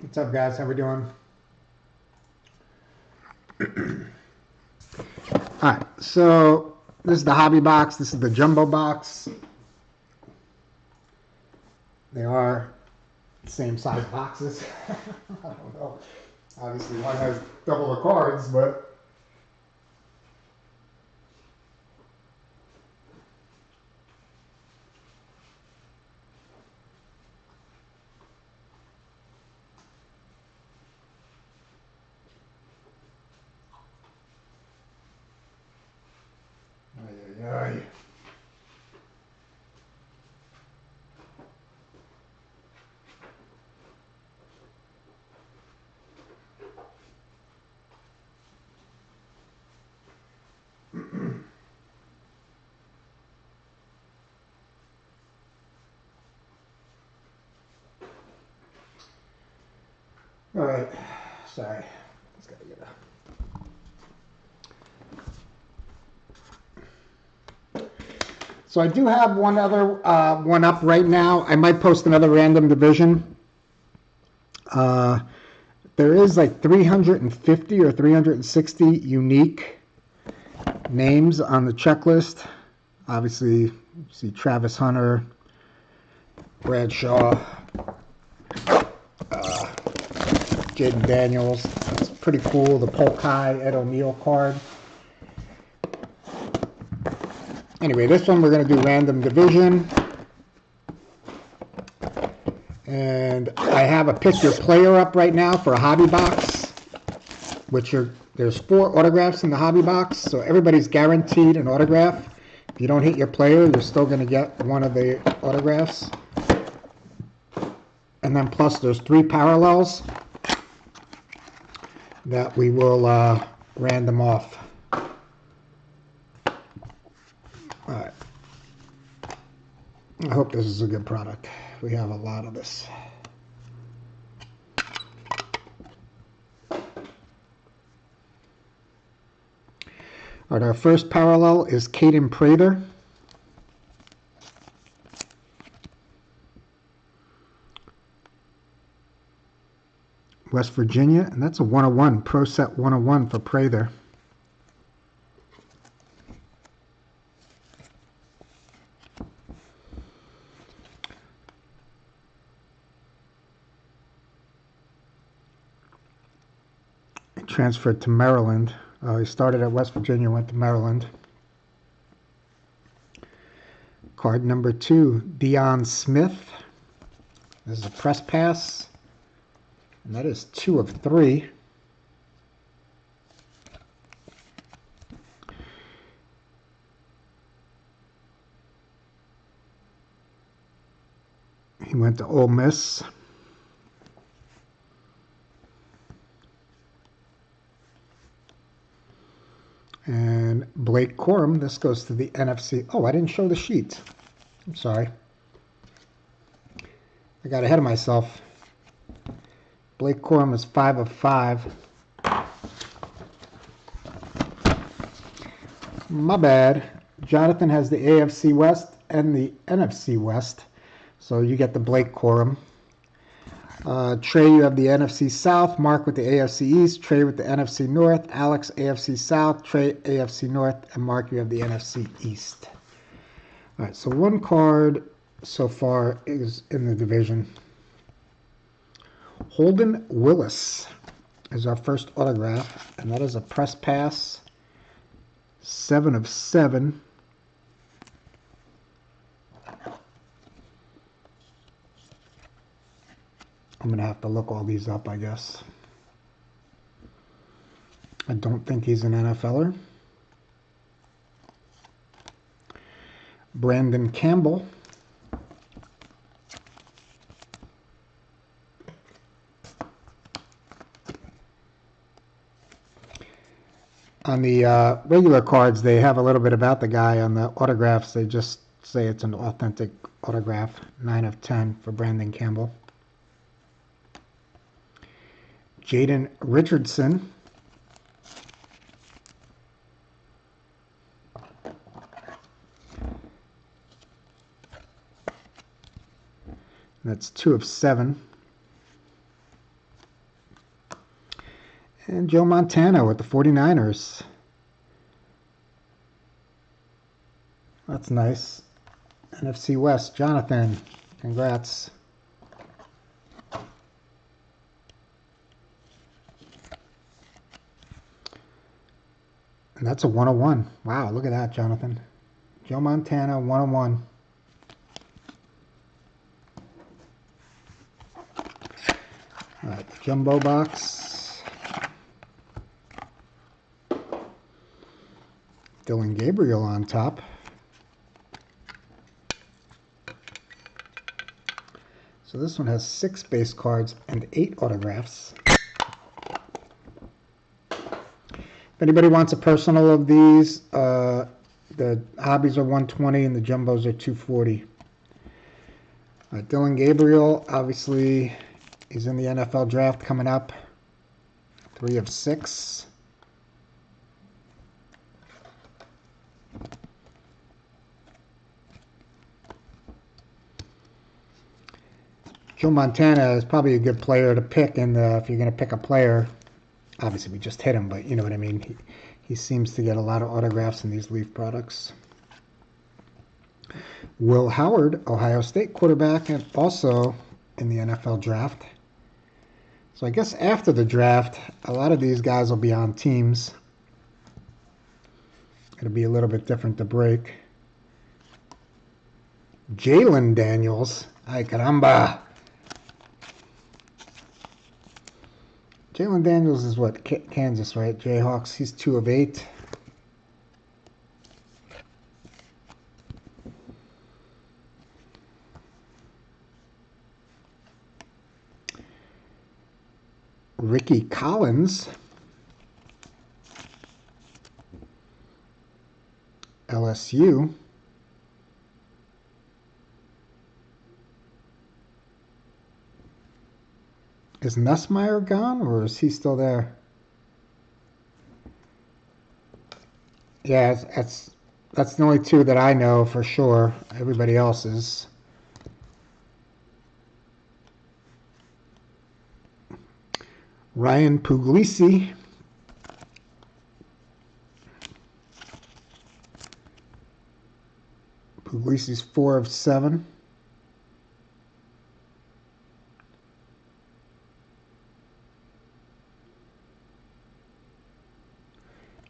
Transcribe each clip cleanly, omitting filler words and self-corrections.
What's up, guys? How we doing? All right, so this is the hobby box. This is the jumbo box. They are the same size boxes. I don't know. Obviously, one has double the cards, but ay, ay, ay. All right, sorry. Just gotta get a... So I do have one other one up right now. I might post another random division. There is like 350 or 360 unique names on the checklist. Obviously, you see Travis Hunter, Bradshaw, Jaden Daniels. It's pretty cool. The Polk High Ed O'Neill card. Anyway, this one we're going to do random division. And I have a pick your player up right now for a hobby box, which there's 4 autographs in the hobby box, so everybody's guaranteed an autograph. If you don't hit your player, you're still going to get one of the autographs. And then plus there's 3 parallels that we will random off. All right. I hope this is a good product. We have a lot of this. All right, our first parallel is Caden Prather. West Virginia, and that's a 101, Pro Set 101 for Prather. He transferred to Maryland. He started at West Virginia, went to Maryland. Card number 2, Deion Smith. This is a press pass. And that is 2 of 3. He went to Ole Miss. And Blake Corum, this goes to the NFC. Oh, I didn't show the sheet. I'm sorry. I got ahead of myself. Blake Corum is 5 of 5. My bad. Jonathan has the AFC West and the NFC West. So you get the Blake Corum. Trey, you have the NFC South. Mark with the AFC East. Trey with the NFC North. Alex, AFC South. Trey, AFC North. And Mark, you have the NFC East. All right, so one card so far is in the division. Holden Willis is our first autograph, and that is a press pass. 7 of 7. I'm going to have to look all these up, I guess. I don't think he's an NFLer. Brandon Campbell. On the regular cards, they have a little bit about the guy. On the autographs, they just say it's an authentic autograph. 9 of 10 for Brandon Campbell. Jaden Richardson. That's 2 of 7. And Joe Montana with the 49ers. That's nice. NFC West, Jonathan, congrats. And that's a 101. Wow, look at that, Jonathan. Joe Montana, 101. All right, the jumbo box. Dylan Gabriel on top. So this one has 6 base cards and 8 autographs. If anybody wants a personal of these, the hobbies are 120 and the jumbos are 240. Dylan Gabriel, obviously, he's in the NFL draft coming up. 3 of 6. Joe Montana is probably a good player to pick, and if you're going to pick a player, obviously we just hit him, but you know what I mean. He seems to get a lot of autographs in these Leaf products. Will Howard, Ohio State quarterback, and also in the NFL draft. So I guess after the draft, a lot of these guys will be on teams. It'll be a little bit different to break. Jalen Daniels. Ay caramba. Jalen Daniels is what? Kansas, right? Jayhawks. He's 2 of 8. Ricky Collins. LSU. Is Nussmeier gone, or is he still there? Yeah, that's the only 2 that I know for sure. Everybody else is. Ryan Puglisi. Puglisi's 4 of 7.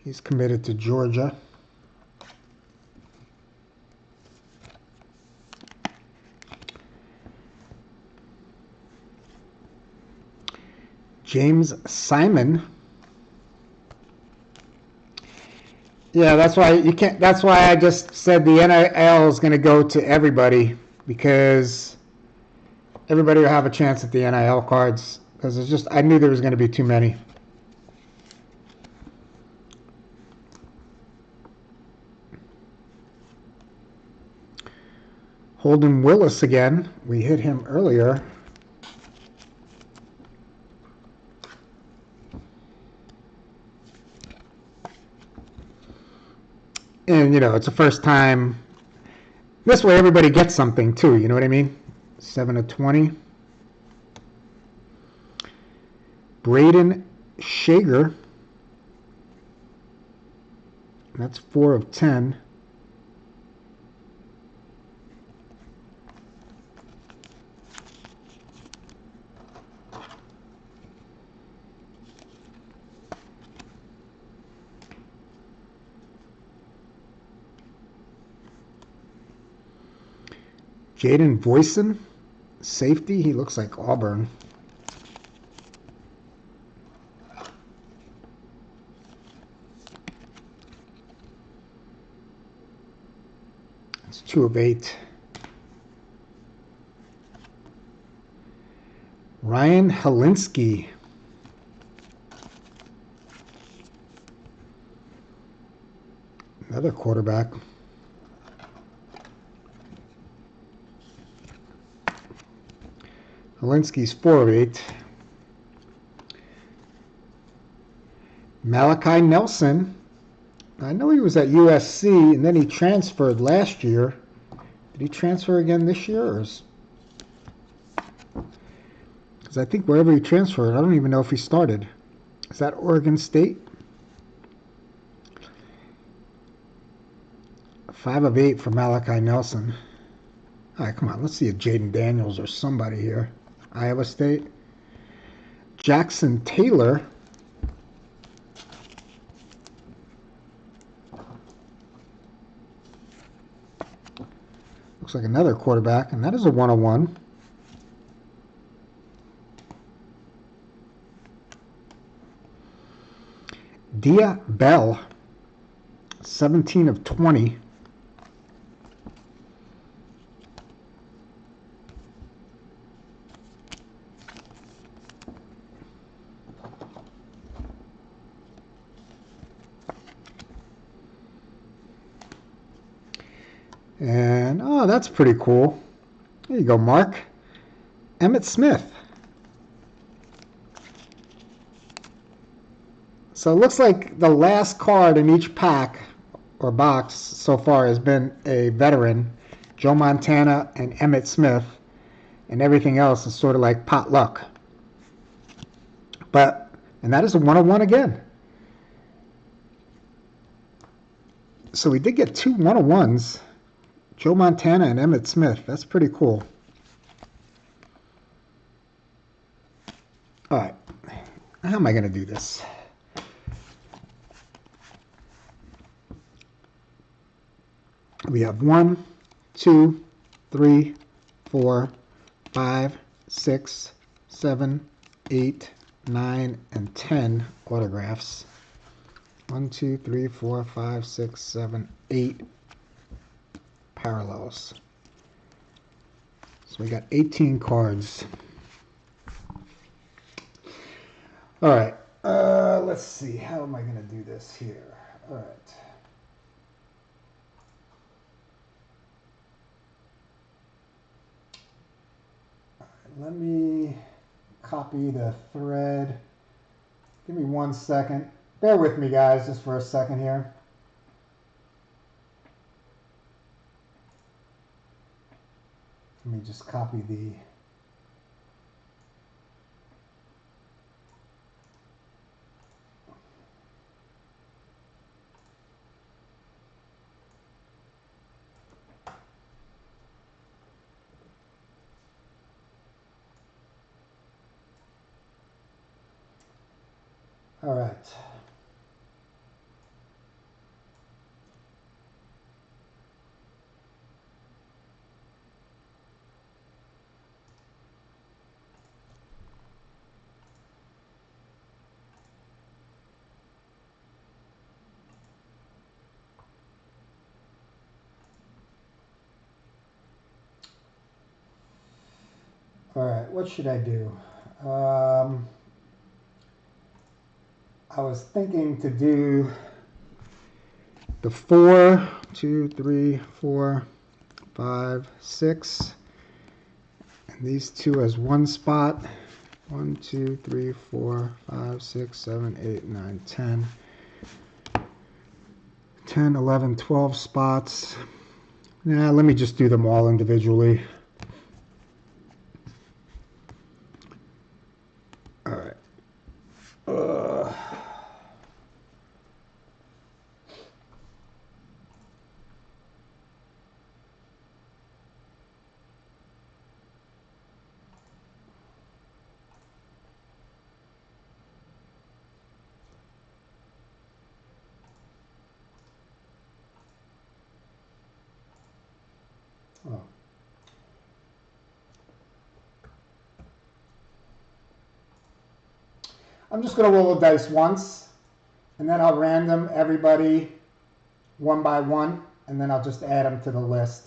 He's committed to Georgia. James Simon. Yeah, that's why you can't. That's why I just said the NIL is going to go to everybody, because everybody will have a chance at the NIL cards. Because it's just, I knew there was going to be too many. Holden Willis again. We hit him earlier. And, you know, it's the first time. This way everybody gets something, too. You know what I mean? 7 of 20. Braden Shager. That's 4 of 10. Jaden Voisin, safety. He looks like Auburn. It's 2 of 8. Ryan Helinski. Another quarterback. Helinski's 4 of 8. Malachi Nelson. I know he was at USC, and then he transferred last year. Did he transfer again this year? Because I think wherever he transferred, I don't even know if he started. Is that Oregon State? 5 of 8 for Malachi Nelson. All right, come on. Let's see if Jaden Daniels or somebody here. Iowa State. Jackson Taylor. Looks like another quarterback, and that is a 101. Dia Bell, 17 of 20. And, oh, that's pretty cool. There you go, Mark. Emmitt Smith. So it looks like the last card in each pack or box so far has been a veteran, Joe Montana and Emmitt Smith, and everything else is sort of like potluck. And that is a 101 again. So we did get 2 101s, Joe Montana and Emmitt Smith. That's pretty cool. All right, how am I going to do this? We have 1, 2, 3, 4, 5, 6, 7, 8, 9, and 10 autographs. 1, 2, 3, 4, 5, 6, 7, 8 parallels. So we got 18 cards. All right, let's see. How am I going to do this here? All right. Let me copy the thread. Give me 1 second. Bear with me, guys, just for a second here. Let me just copy the... All right. All right, what should I do? I was thinking to do the 4, 2, 3, 4, 5, 6, and these two as one spot. 1, 2, 3, 4, 5, 6, 7, 8, 9, 10. 10, 11, 12 spots. Nah, let me just do them all individually. All right. Oh. I'm just going to roll the dice once, and then I'll random everybody one by one, and then I'll just add them to the list.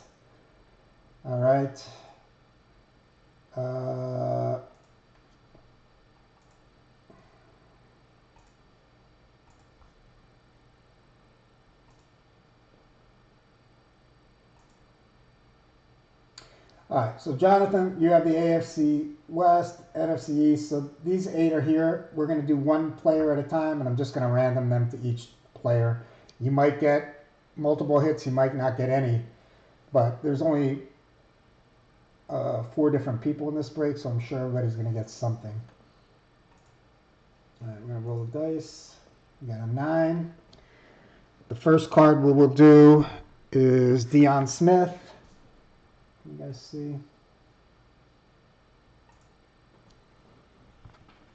All right. All right, so Jonathan, you have the AFC West, NFC East. So these 8 are here. We're going to do one player at a time, and I'm just going to random them to each player. You might get multiple hits. You might not get any. But there's only 4 different people in this break, so I'm sure everybody's going to get something. All right, we're going to roll the dice. We got a 9. The first card we will do is Deion Smith. You guys see?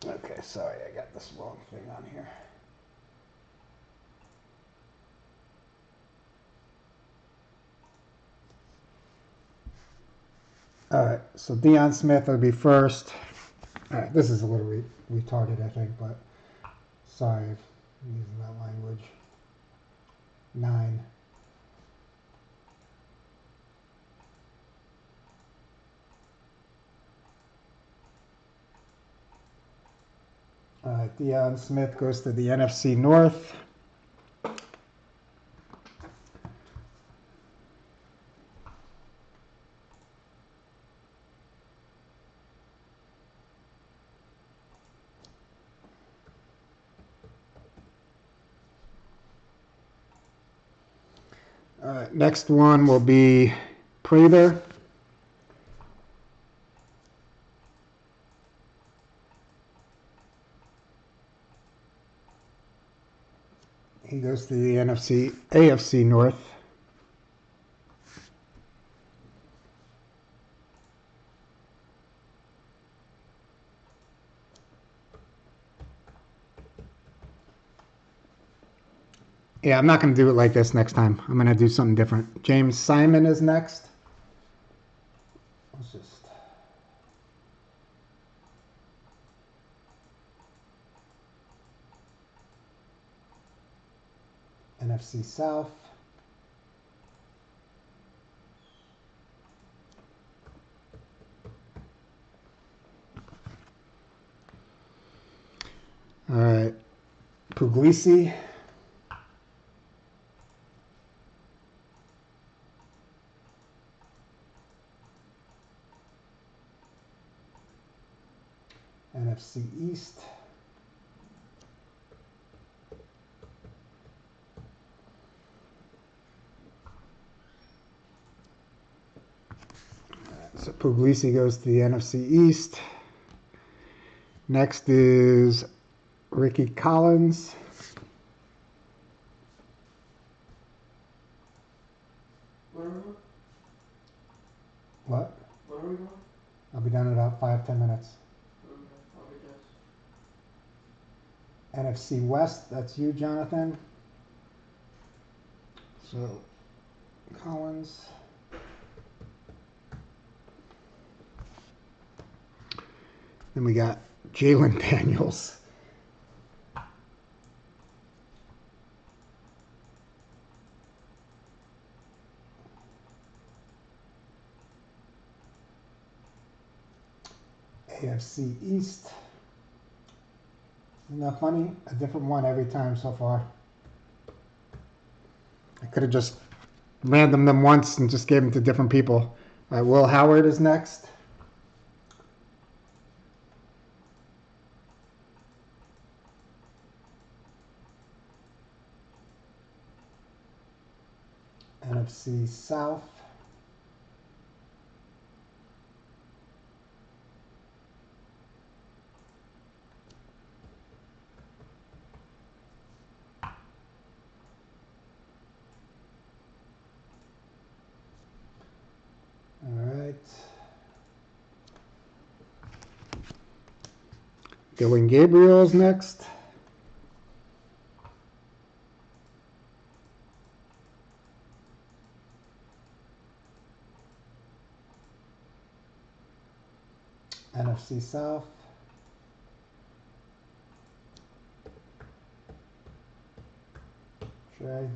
Okay, sorry, I got this wrong thing on here. All right, so Deion Smith will be first. All right, this is a little retarded, I think, but sorry if I'm using that language. 9. All right, Deion Smith goes to the NFC North. All right, next one will be Prather. He goes to the AFC North. Yeah, I'm not going to do it like this next time. I'm going to do something different. James Simon is next. Let's just... NFC South. All right, Puglisi. NFC East. So Puglisi goes to the NFC East. Next is Ricky Collins. What? Where are we going? I'll be done in about 5-10 minutes. Okay, I'll be just. NFC West, that's you, Jonathan. So, Collins. Then we got Jalen Daniels. AFC East. Isn't that funny? A different one every time so far. I could have just random them once and just gave them to different people. All right, Will Howard is next. NFC South. All right. Dylan Gabriel's next. NFC South. Trey.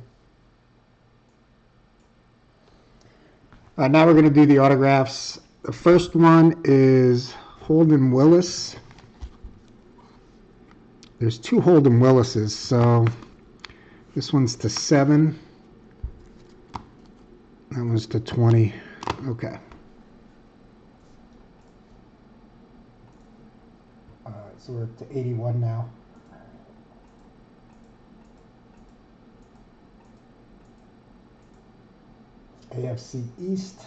Now we're going to do the autographs. The first one is Holden Willis. There's 2 Holden Willises, so this one's to 7. That one's to 20. Okay. All right, so we're up to 81 now. AFC East.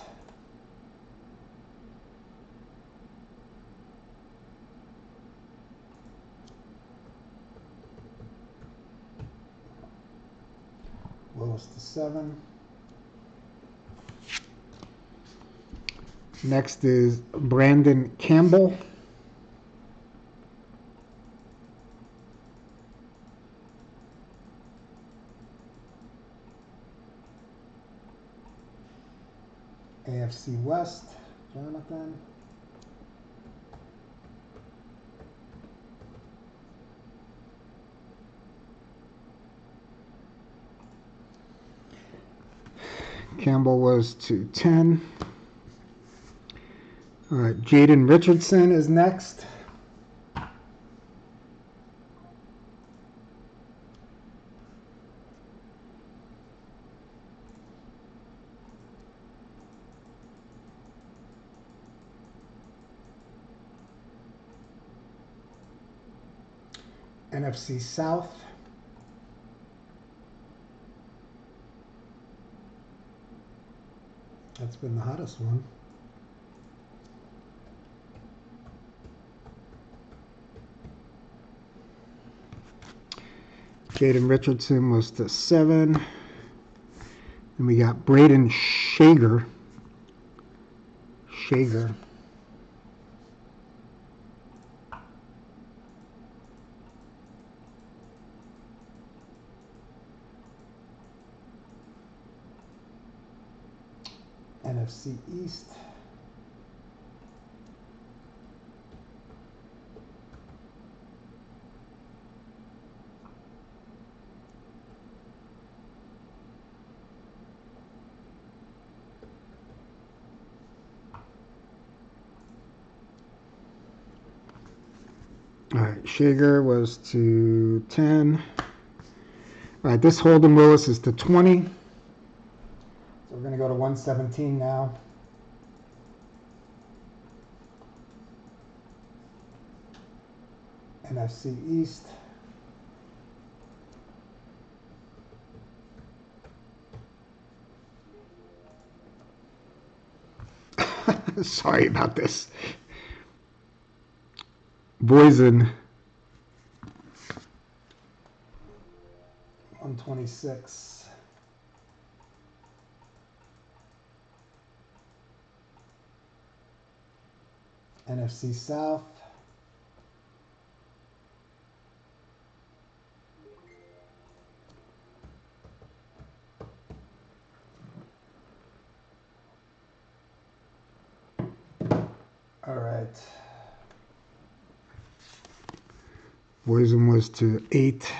Willis to 7. Next is Brandon Campbell. AFC West, Jonathan. Campbell was to 10. All right, Jaden Richardson is next. NFC South. That's been the hottest one. Jaden Richardson was to 7. And we got Braden Shager. NFC East. All right, Shager was to 10. All right, this Holden Willis is to 20. So we're going to go to 117 now. NFC East. Sorry about this. Boysen, 126. NFC South. All right. Boysen was to 8.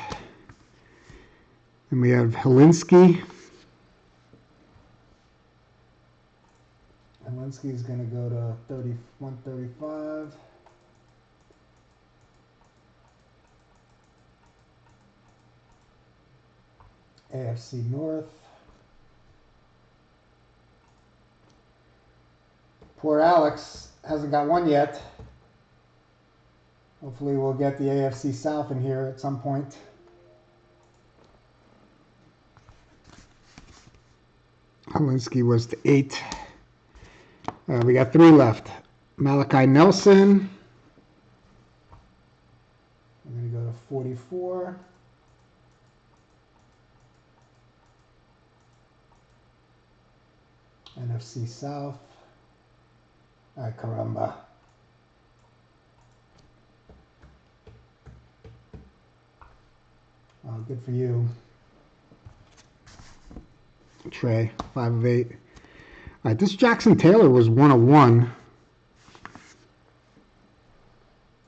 And we have Helinski. Helinski is going to go to 135. AFC North. Poor Alex hasn't got one yet. Hopefully we'll get the AFC South in here at some point. Helinski was to 8. We got 3 left. Malachi Nelson. I'm going to go to 44. NFC South. Ay, caramba. Oh, good for you. Trey, 5 of 8. All right, this Jackson Taylor was 1 of 1.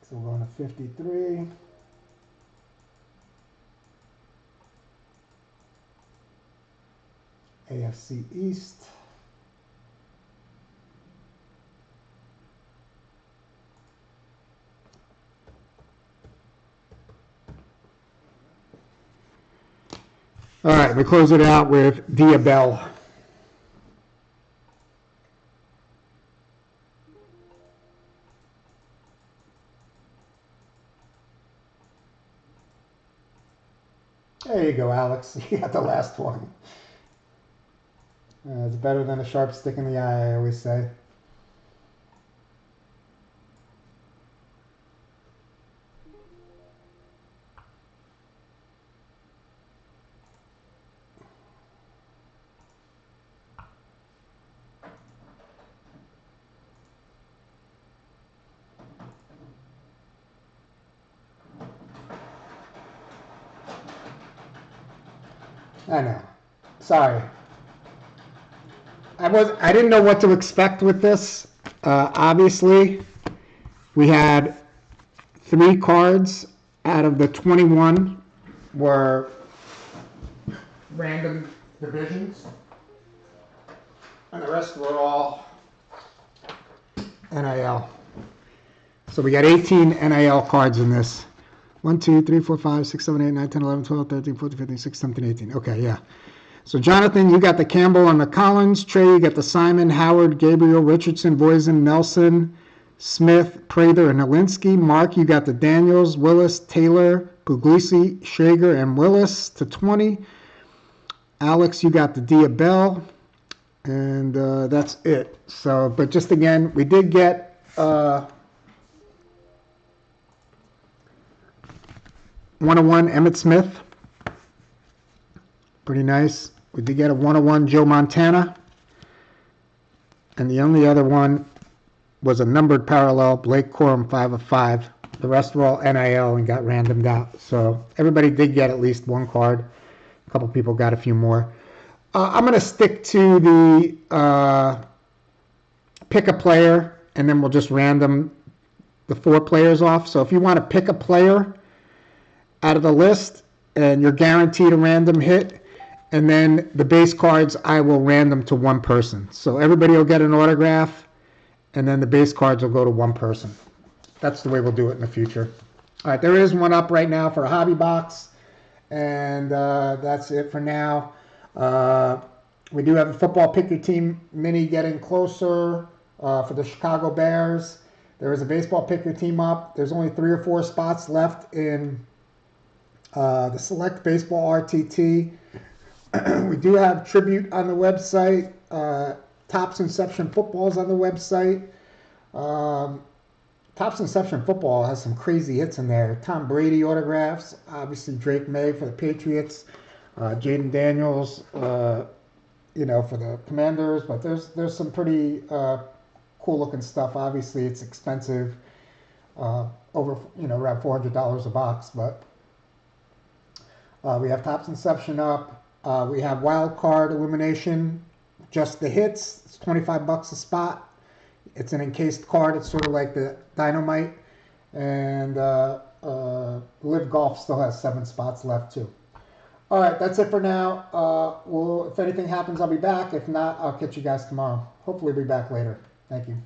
So we're going to 53. AFC East. All right, we close it out with Diabell. There you go, Alex. You got the last one. It's better than a sharp stick in the eye, I always say. I know. Sorry. I didn't know what to expect with this. Obviously, we had 3 cards out of the 21 were random divisions, and the rest were all NIL. So we got 18 NIL cards in this. 1, 2, 3, 4, 5, 6, 7, 8, 9, 10, 11, 12, 13, 14, 15, 16, 17, 18. Okay, yeah. So Jonathan, you got the Campbell and the Collins. Trey, you got the Simon, Howard, Gabriel, Richardson, Boysen, Nelson, Smith, Prather, and Nowinski. Mark, you got the Daniels, Willis, Taylor, Puglisi, Shager, and Willis to 20. Alex, you got the Diabell, and that's it. So, but just again, we did get 101 Emmett Smith. Pretty nice. We did get a 101 Joe Montana. And the only other one was a numbered parallel, Blake Corum, 5 of 5. The rest were all NIL and got randomed out. So everybody did get at least one card. A couple people got a few more. I'm going to stick to the pick a player, and then we'll just random the 4 players off. So if you want to pick a player out of the list, and you're guaranteed a random hit, and then the base cards, I will random to one person. So everybody will get an autograph, and then the base cards will go to one person. That's the way we'll do it in the future. All right, there is one up right now for a hobby box, and that's it for now. We do have a football pick your team mini getting closer for the Chicago Bears. There is a baseball pick your team up. There's only 3 or 4 spots left in the Select Baseball RTT. We do have tribute on the website. Topps Inception Football's on the website. Topps Inception Football has some crazy hits in there. Tom Brady autographs, obviously Drake May for the Patriots, Jaden Daniels, for the Commanders. But there's some pretty cool looking stuff. Obviously, it's expensive, over around $400 a box. But we have Topps Inception up. We have Wild Card Illumination, just the hits. It's $25 a spot. It's an encased card. It's sort of like the Dynamite. And Live Golf still has 7 spots left too. All right, that's it for now. If anything happens, I'll be back. If not, I'll catch you guys tomorrow. Hopefully, we'll be back later. Thank you.